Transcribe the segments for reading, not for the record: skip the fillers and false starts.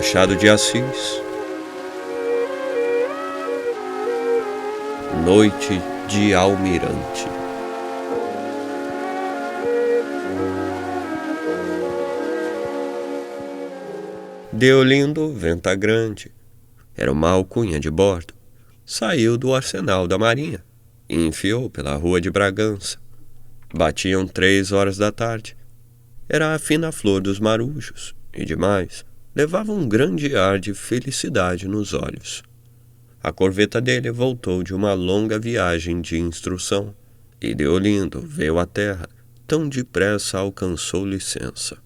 Machado de Assis. Noite de Almirante. Deolindo Venta Grande era uma alcunha de bordo. Saiu do arsenal da marinha e enfiou pela rua de Bragança. Batiam 3 horas da tarde. Era a fina flor dos marujos e, demais, levava um grande ar de felicidade nos olhos. A corveta dele voltou de uma longa viagem de instrução e Deolindo veio à terra. Tão depressa alcançou licença.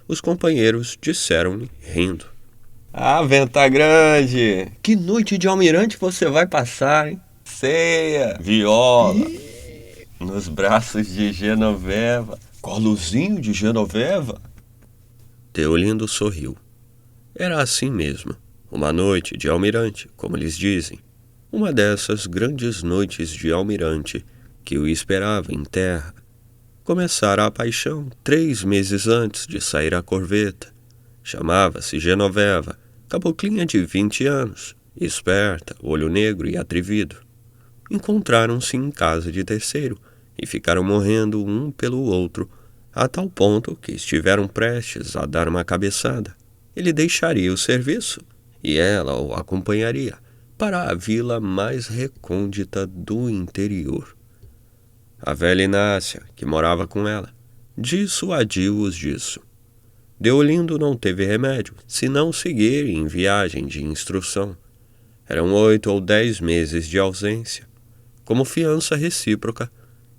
Os companheiros disseram-lhe, rindo: "Ah, Venta Grande! Que noite de almirante você vai passar, hein? Ceia, viola, nos braços de Genoveva, colozinho de Genoveva." Deolindo sorriu. Era assim mesmo, uma noite de almirante, como lhes dizem. Uma dessas grandes noites de almirante que o esperava em terra. Começara a paixão 3 meses antes de sair a corveta. Chamava-se Genoveva, caboclinha de 20 anos, esperta, olho negro e atrevido. Encontraram-se em casa de terceiro e ficaram morrendo um pelo outro, a tal ponto que estiveram prestes a dar uma cabeçada. Ele deixaria o serviço e ela o acompanharia para a vila mais recôndita do interior. A velha Inácia, que morava com ela, dissuadiu-os disso. Deolindo não teve remédio, senão seguir em viagem de instrução. Eram 8 ou 10 meses de ausência. Como fiança recíproca,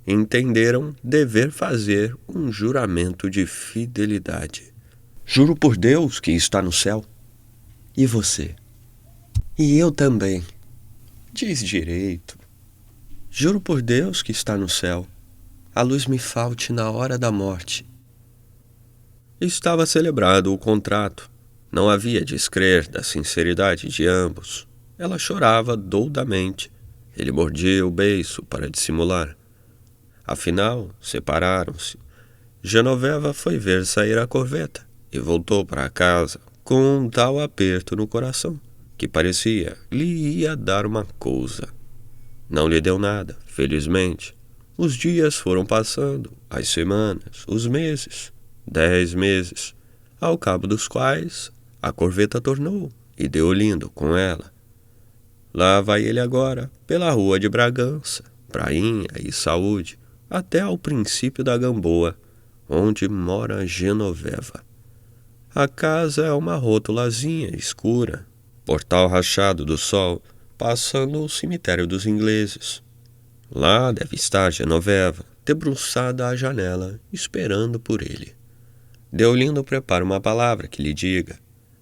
entenderam dever fazer um juramento de fidelidade. "Juro por Deus que está no céu." "E você?" "E eu também." "Diz direito." "Juro por Deus que está no céu. A luz me falte na hora da morte." Estava celebrado o contrato. Não havia descrer da sinceridade de ambos. Ela chorava doudamente. Ele mordia o beiço para dissimular. Afinal, separaram-se. Genoveva foi ver sair a corveta e voltou para casa com um tal aperto no coração que parecia lhe ia dar uma cousa. Não lhe deu nada, felizmente. Os dias foram passando, as semanas, os meses, 10 meses, ao cabo dos quais a corveta tornou e Deolindo com ela. Lá vai ele agora, pela rua de Bragança, Prainha e Saúde, até ao princípio da Gamboa, onde mora Genoveva. A casa é uma rótulazinha escura, portal rachado do sol, passando o cemitério dos ingleses. Lá deve estar Genoveva, debruçada à janela, esperando por ele. Deolindo prepara uma palavra que lhe diga.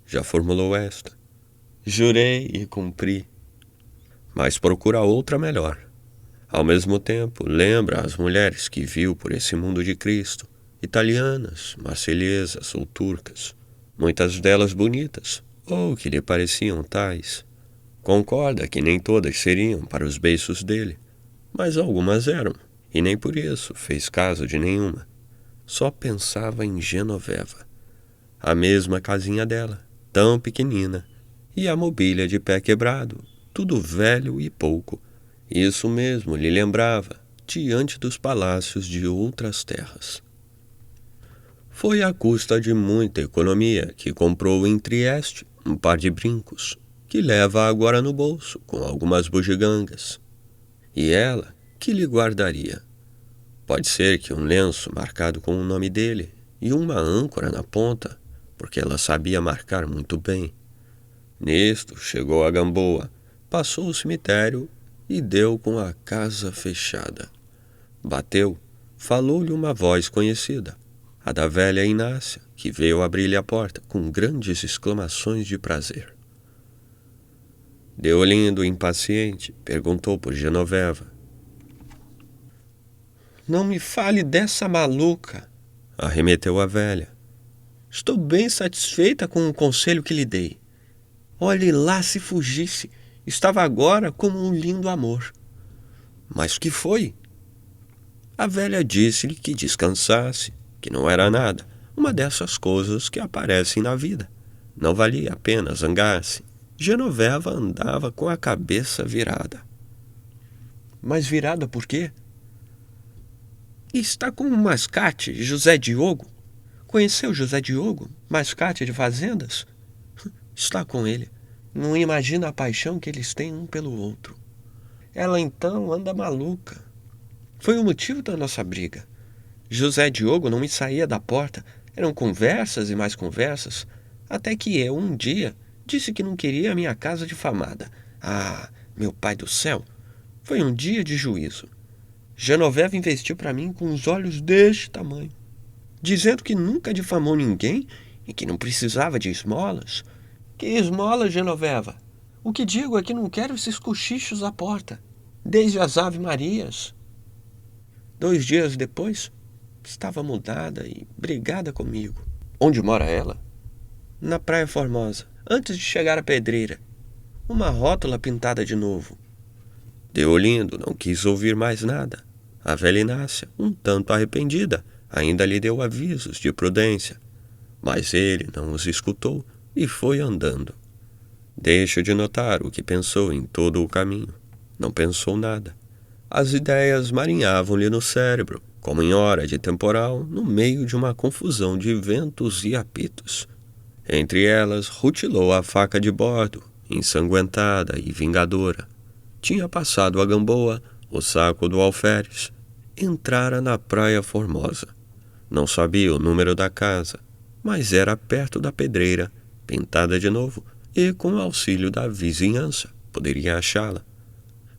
Já formulou esta: "Jurei e cumpri." Mas procura outra melhor. Ao mesmo tempo, lembra as mulheres que viu por esse mundo de Cristo, italianas, marselhesas ou turcas, muitas delas bonitas, ou que lhe pareciam tais. Concorda que nem todas seriam para os beiços dele, mas algumas eram, e nem por isso fez caso de nenhuma. Só pensava em Genoveva. A mesma casinha dela, tão pequenina, e a mobília de pé quebrado, tudo velho e pouco. Isso mesmo lhe lembrava, diante dos palácios de outras terras. Foi à custa de muita economia que comprou em Trieste um par de brincos, que leva agora no bolso com algumas bugigangas. E ela, que lhe guardaria? Pode ser que um lenço marcado com o nome dele e uma âncora na ponta, porque ela sabia marcar muito bem. Nisto chegou a Gamboa, passou o cemitério e deu com a casa fechada. Bateu, falou-lhe uma voz conhecida, a da velha Inácia, que veio abrir-lhe a porta com grandes exclamações de prazer. Deolindo, impaciente, perguntou por Genoveva. "Não me fale dessa maluca", arremeteu a velha. "Estou bem satisfeita com o conselho que lhe dei. Olhe lá se fugisse, estava agora como um lindo amor." "Mas que foi?" A velha disse-lhe que descansasse, que não era nada, uma dessas coisas que aparecem na vida. Não valia a pena zangar-se. Genoveva andava com a cabeça virada. Mas virada por quê? Está com o mascate, José Diogo. Conheceu José Diogo, mascate de fazendas? Está com ele. Não imagina a paixão que eles têm um pelo outro. Ela então anda maluca. Foi o motivo da nossa briga. José Diogo não me saía da porta. Eram conversas e mais conversas. Até que eu, um dia, disse que não queria a minha casa difamada. Ah, meu pai do céu! Foi um dia de juízo. Genoveva investiu para mim com os olhos deste tamanho, dizendo que nunca difamou ninguém e que não precisava de esmolas. Que esmola, Genoveva? O que digo é que não quero esses cochichos à porta, desde as Ave-Marias. 2 dias depois, estava mudada e brigada comigo. Onde mora ela? Na Praia Formosa, antes de chegar à pedreira. Uma rótula pintada de novo. Deolindo não quis ouvir mais nada. A velha Inácia, um tanto arrependida, ainda lhe deu avisos de prudência. Mas ele não os escutou e foi andando. Deixo de notar o que pensou em todo o caminho. Não pensou nada. As ideias marinhavam-lhe no cérebro, como em hora de temporal, no meio de uma confusão de ventos e apitos. Entre elas, rutilou a faca de bordo, ensanguentada e vingadora. Tinha passado a Gamboa, o saco do alferes. Entrara na Praia Formosa. Não sabia o número da casa, mas era perto da pedreira, pintada de novo, e com o auxílio da vizinhança poderia achá-la.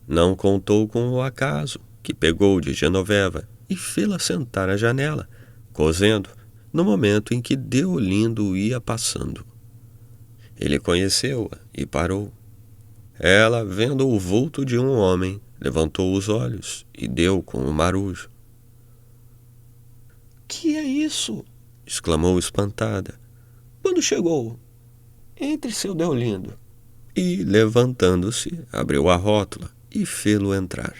Não contou com o acaso, que pegou de Genoveva e fê-la sentar à janela, cosendo, no momento em que Deolindo ia passando. Ele conheceu-a e parou. Ela, vendo o vulto de um homem, levantou os olhos e deu com o marujo. Que é isso? Exclamou espantada. Quando chegou? Entre, seu Deolindo. E, levantando-se, abriu a rótula e fê-lo entrar.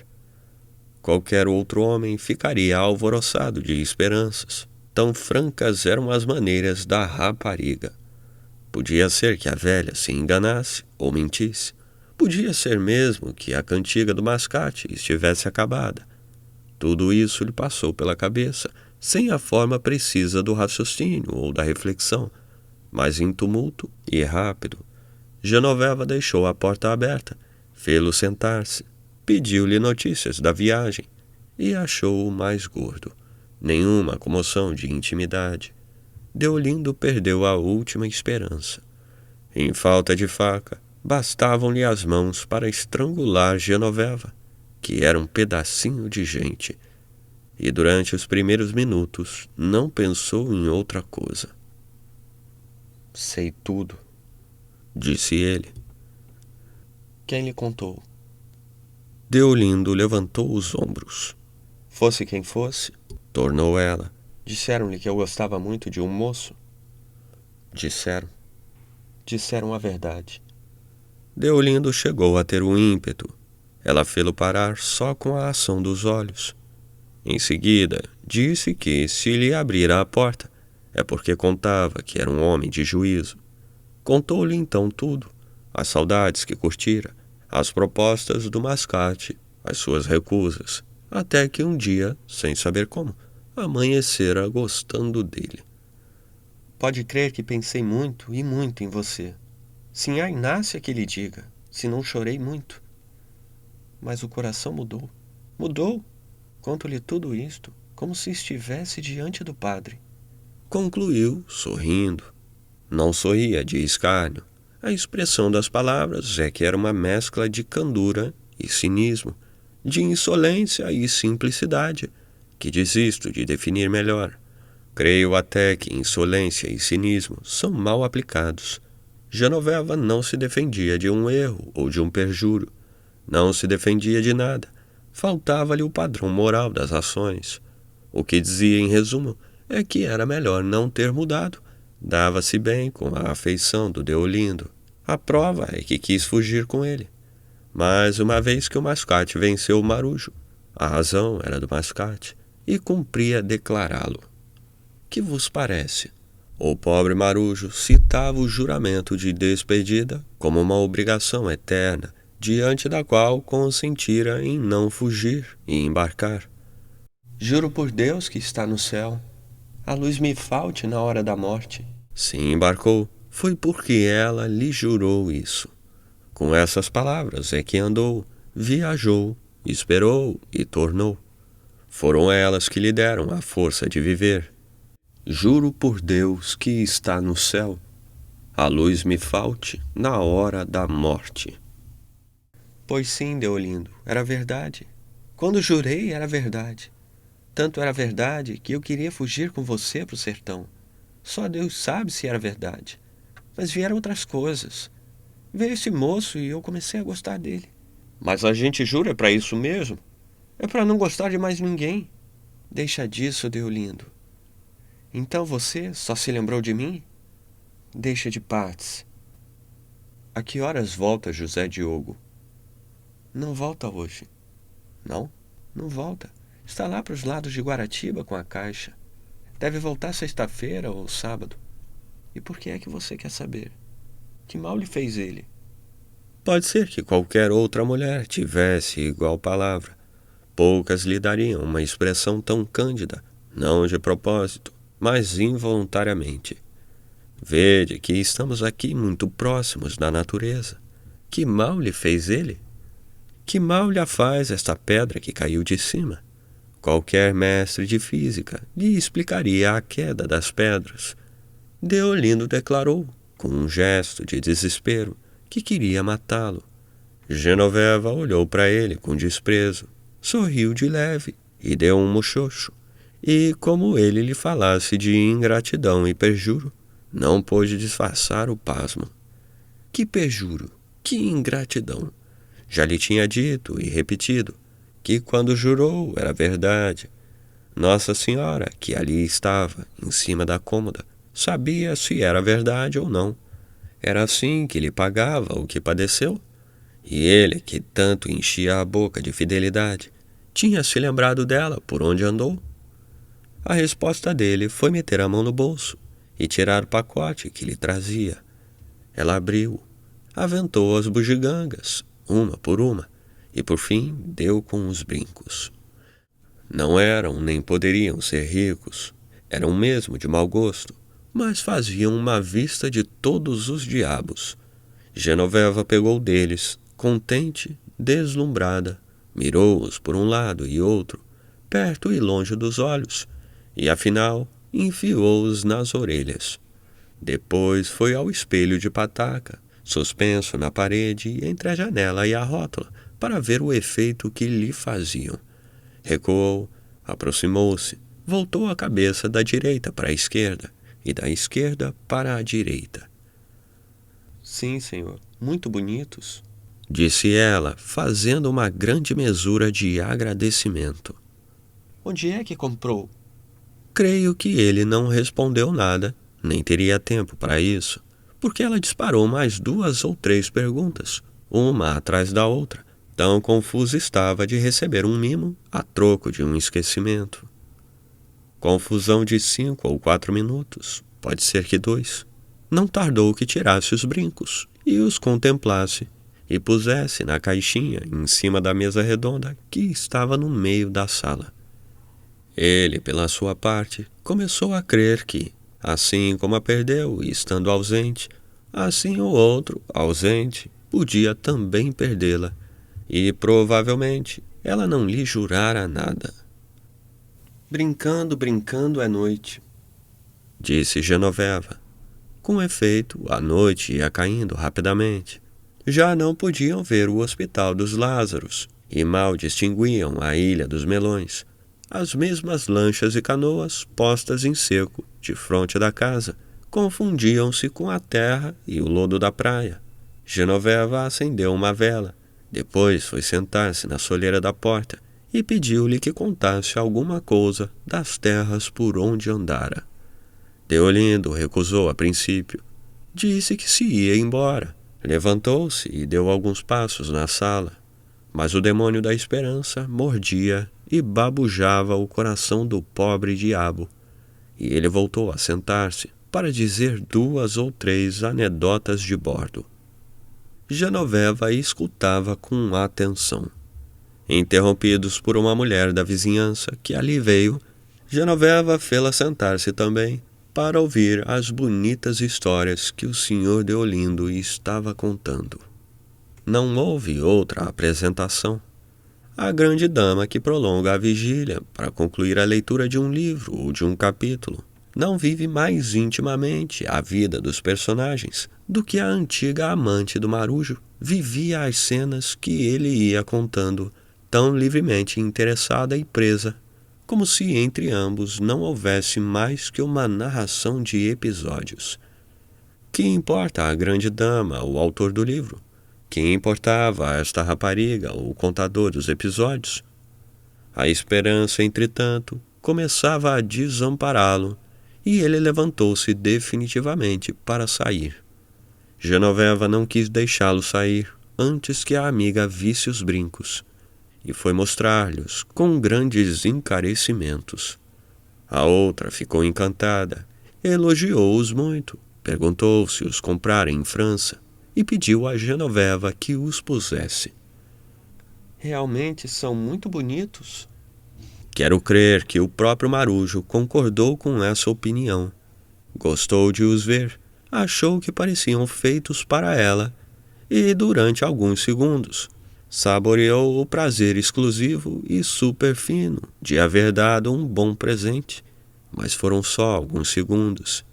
Qualquer outro homem ficaria alvoroçado de esperanças. Tão francas eram as maneiras da rapariga. Podia ser que a velha se enganasse ou mentisse. Podia ser mesmo que a cantiga do mascate estivesse acabada. Tudo isso lhe passou pela cabeça, sem a forma precisa do raciocínio ou da reflexão, mas em tumulto e rápido. Genoveva deixou a porta aberta, fê-lo sentar-se, pediu-lhe notícias da viagem e achou-o mais gordo. Nenhuma comoção de intimidade. Deolindo perdeu a última esperança. Em falta de faca, bastavam-lhe as mãos para estrangular Genoveva, que era um pedacinho de gente, e durante os primeiros minutos não pensou em outra coisa. Sei tudo, disse ele. Quem lhe contou? Deolindo levantou os ombros. Fosse quem fosse, tornou ela. Disseram-lhe que eu gostava muito de um moço? Disseram. Disseram a verdade. Deolindo chegou a ter um ímpeto. Ela fê-lo parar só com a ação dos olhos. Em seguida, disse que, se lhe abrira a porta, é porque contava que era um homem de juízo. Contou-lhe então tudo, as saudades que curtira, as propostas do mascate, as suas recusas, até que um dia, sem saber como, amanhecera gostando dele. Pode crer que pensei muito e muito em você. Sinhá Inácia que lhe diga, se não chorei muito. Mas o coração mudou. Mudou. Conto-lhe tudo isto, como se estivesse diante do padre. Concluiu, sorrindo. Não sorria de escárnio. A expressão das palavras é que era uma mescla de candura e cinismo, de insolência e simplicidade, que desisto de definir melhor. Creio até que insolência e cinismo são mal aplicados. Genoveva não se defendia de um erro ou de um perjúrio. Não se defendia de nada. Faltava-lhe o padrão moral das ações. O que dizia, em resumo, é que era melhor não ter mudado. Dava-se bem com a afeição do Deolindo. A prova é que quis fugir com ele. Mas uma vez que o mascate venceu o marujo, a razão era do mascate e cumpria declará-lo. Que vos parece? O pobre marujo citava o juramento de despedida como uma obrigação eterna, diante da qual consentira em não fugir e embarcar. Juro por Deus que está no céu, a luz me falte na hora da morte. Se embarcou, foi porque ela lhe jurou isso. Com essas palavras é que andou, viajou, esperou e tornou. Foram elas que lhe deram a força de viver. Juro por Deus que está no céu, a luz me falte na hora da morte. Pois sim, Deolindo, era verdade. Quando jurei, era verdade. Tanto era verdade que eu queria fugir com você para o sertão. Só Deus sabe se era verdade. Mas vieram outras coisas. Veio esse moço e eu comecei a gostar dele. Mas a gente jura para isso mesmo? É para não gostar de mais ninguém. Deixa disso, Deolindo. Então você só se lembrou de mim? Deixa de partes. A que horas volta José Diogo? Não volta hoje. Não? Não volta. Está lá para os lados de Guaratiba com a caixa. Deve voltar sexta-feira ou sábado. E por que é que você quer saber? Que mal lhe fez ele? Pode ser que qualquer outra mulher tivesse igual palavra. Poucas lhe dariam uma expressão tão cândida, não de propósito, mas involuntariamente. Vede que estamos aqui muito próximos da natureza. Que mal lhe fez ele? Que mal lhe faz esta pedra que caiu de cima? Qualquer mestre de física lhe explicaria a queda das pedras. Deolindo declarou, com um gesto de desespero, que queria matá-lo. Genoveva olhou para ele com desprezo, sorriu de leve e deu um muxoxo. E, como ele lhe falasse de ingratidão e perjuro, não pôde disfarçar o pasmo. Que perjuro, que ingratidão! Já lhe tinha dito e repetido que quando jurou era verdade. Nossa Senhora, que ali estava, em cima da cômoda, sabia se era verdade ou não. Era assim que lhe pagava o que padeceu. E ele, que tanto enchia a boca de fidelidade, tinha se lembrado dela por onde andou. A resposta dele foi meter a mão no bolso e tirar o pacote que lhe trazia. Ela abriu, aventou as bugigangas, uma por uma, e por fim deu com os brincos. Não eram nem poderiam ser ricos, eram mesmo de mau gosto, mas faziam uma vista de todos os diabos. Genoveva pegou deles, contente, deslumbrada, mirou-os por um lado e outro, perto e longe dos olhos, e afinal enfiou-os nas orelhas. Depois foi ao espelho de pataca, suspenso na parede entre a janela e a rótula, para ver o efeito que lhe faziam. Recuou, aproximou-se, voltou a cabeça da direita para a esquerda e da esquerda para a direita. Sim, senhor, muito bonitos, disse ela, fazendo uma grande mesura de agradecimento. Onde é que comprou? Creio que ele não respondeu nada, nem teria tempo para isso, porque ela disparou mais 2 ou 3 perguntas, uma atrás da outra. Tão confusa estava de receber um mimo a troco de um esquecimento. Confusão de 5 ou 4 minutos, pode ser que 2. Não tardou que tirasse os brincos e os contemplasse e pusesse na caixinha em cima da mesa redonda que estava no meio da sala. Ele, pela sua parte, começou a crer que, assim como a perdeu estando ausente, assim o outro, ausente, podia também perdê-la. E, provavelmente, ela não lhe jurara nada. Brincando, brincando é noite, disse Genoveva. Com efeito, a noite ia caindo rapidamente. Já não podiam ver o Hospital dos Lázaros e mal distinguiam a Ilha dos Melões. As mesmas lanchas e canoas, postas em seco, defronte da casa, confundiam-se com a terra e o lodo da praia. Genoveva acendeu uma vela. Depois foi sentar-se na soleira da porta e pediu-lhe que contasse alguma coisa das terras por onde andara. Deolindo recusou a princípio. Disse que se ia embora. Levantou-se e deu alguns passos na sala. Mas o demônio da esperança mordia e babujava o coração do pobre diabo. E ele voltou a sentar-se, para dizer 2 ou 3 anedotas de bordo. Genoveva escutava com atenção. Interrompidos por uma mulher da vizinhança que ali veio, Genoveva fê-la sentar-se também para ouvir as bonitas histórias que o Sr. Deolindo estava contando. Não houve outra apresentação. A grande dama que prolonga a vigília para concluir a leitura de um livro ou de um capítulo não vive mais intimamente a vida dos personagens do que a antiga amante do Marujo vivia as cenas que ele ia contando, tão livremente interessada e presa, como se entre ambos não houvesse mais que uma narração de episódios. Que importa a grande dama, o autor do livro? Que importava a esta rapariga, o contador dos episódios? A esperança, entretanto, começava a desampará-lo, e ele levantou-se definitivamente para sair. Genoveva não quis deixá-lo sair antes que a amiga visse os brincos, e foi mostrar-lhes com grandes encarecimentos. A outra ficou encantada, elogiou-os muito, perguntou se os comprara em França e pediu a Genoveva que os pusesse. Realmente são muito bonitos. Quero crer que o próprio Marujo concordou com essa opinião. Gostou de os ver, achou que pareciam feitos para ela, e durante alguns segundos saboreou o prazer exclusivo e superfino de haver dado um bom presente, mas foram só alguns segundos.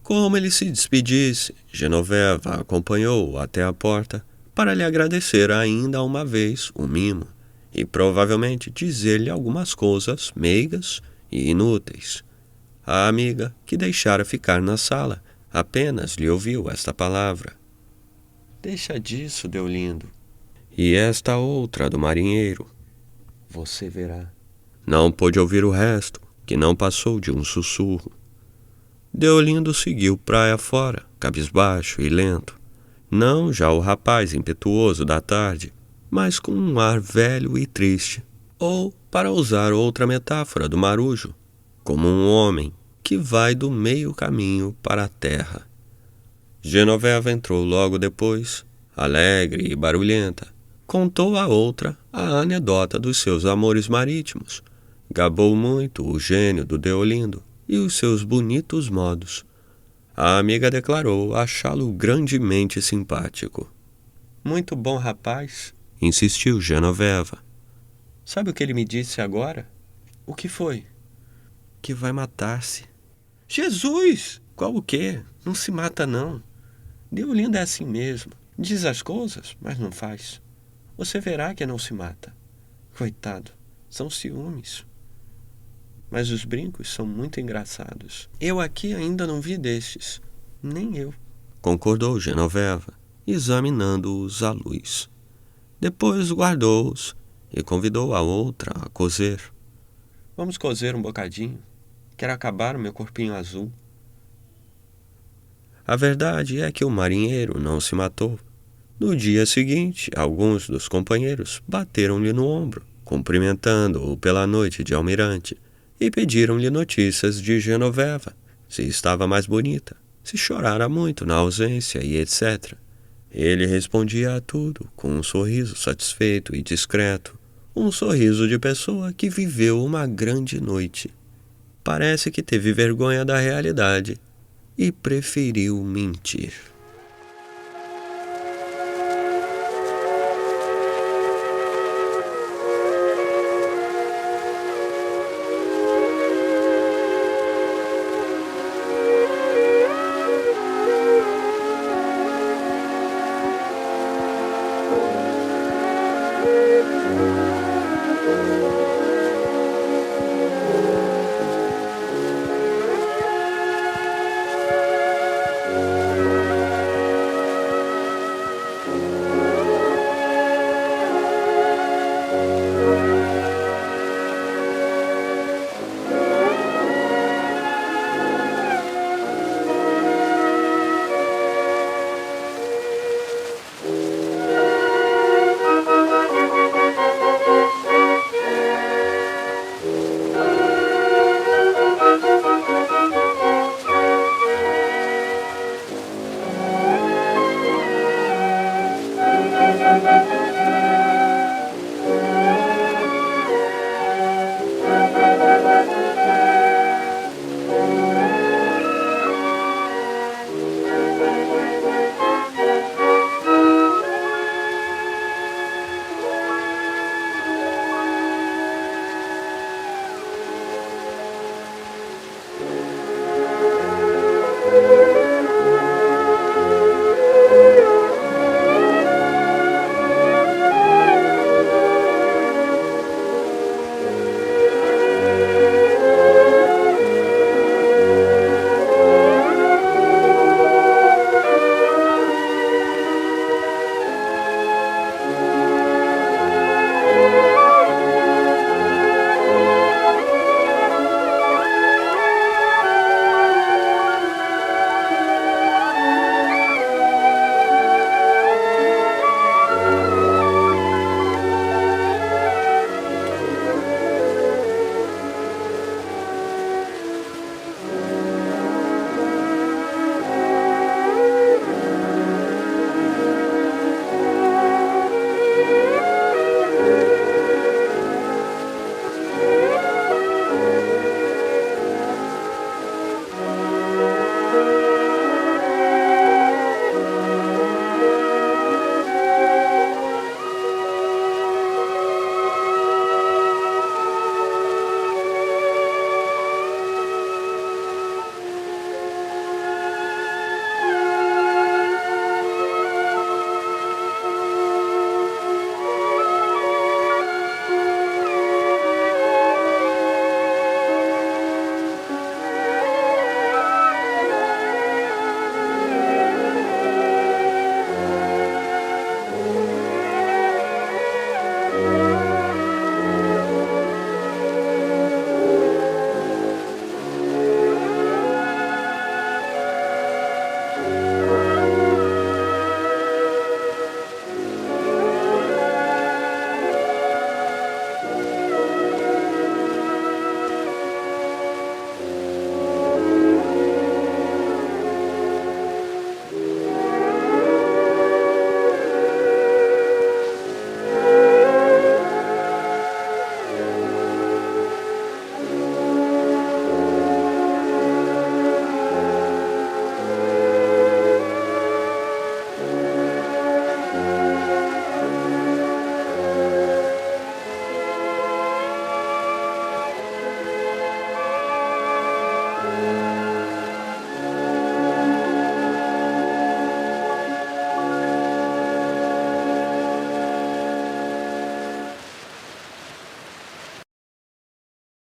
Como ele se despedisse, Genoveva acompanhou-o até a porta para lhe agradecer ainda uma vez o mimo e provavelmente dizer-lhe algumas coisas meigas e inúteis. A amiga, que deixara ficar na sala, apenas lhe ouviu esta palavra. Deixa disso, Deolindo. E esta outra do marinheiro. Você verá. Não pôde ouvir o resto, que não passou de um sussurro. Deolindo seguiu praia fora, cabisbaixo e lento. Não já o rapaz impetuoso da tarde, mas com um ar velho e triste. Ou, para usar outra metáfora do Marujo, como um homem que vai do meio caminho para a terra. Genoveva entrou logo depois, alegre e barulhenta. Contou à outra a anedota dos seus amores marítimos. Gabou muito o gênio do Deolindo e os seus bonitos modos. A amiga declarou achá-lo grandemente simpático. Muito bom rapaz, insistiu Genoveva. Sabe o que ele me disse agora? O que foi? Que vai matar-se. Jesus! Qual o quê? Não se mata, não. Deolindo é assim mesmo. Diz as coisas, mas não faz. Você verá que não se mata. Coitado, são ciúmes. Mas os brincos são muito engraçados. Eu aqui ainda não vi destes. Nem eu. Concordou Genoveva, examinando-os à luz. Depois guardou-os e convidou a outra a cozer. Vamos cozer um bocadinho. Quero acabar o meu corpinho azul. A verdade é que o marinheiro não se matou. No dia seguinte, alguns dos companheiros bateram-lhe no ombro, cumprimentando-o pela noite de almirante, e pediram-lhe notícias de Genoveva, se estava mais bonita, se chorara muito na ausência e etc. Ele respondia a tudo com um sorriso satisfeito e discreto, um sorriso de pessoa que viveu uma grande noite. Parece que teve vergonha da realidade e preferiu mentir.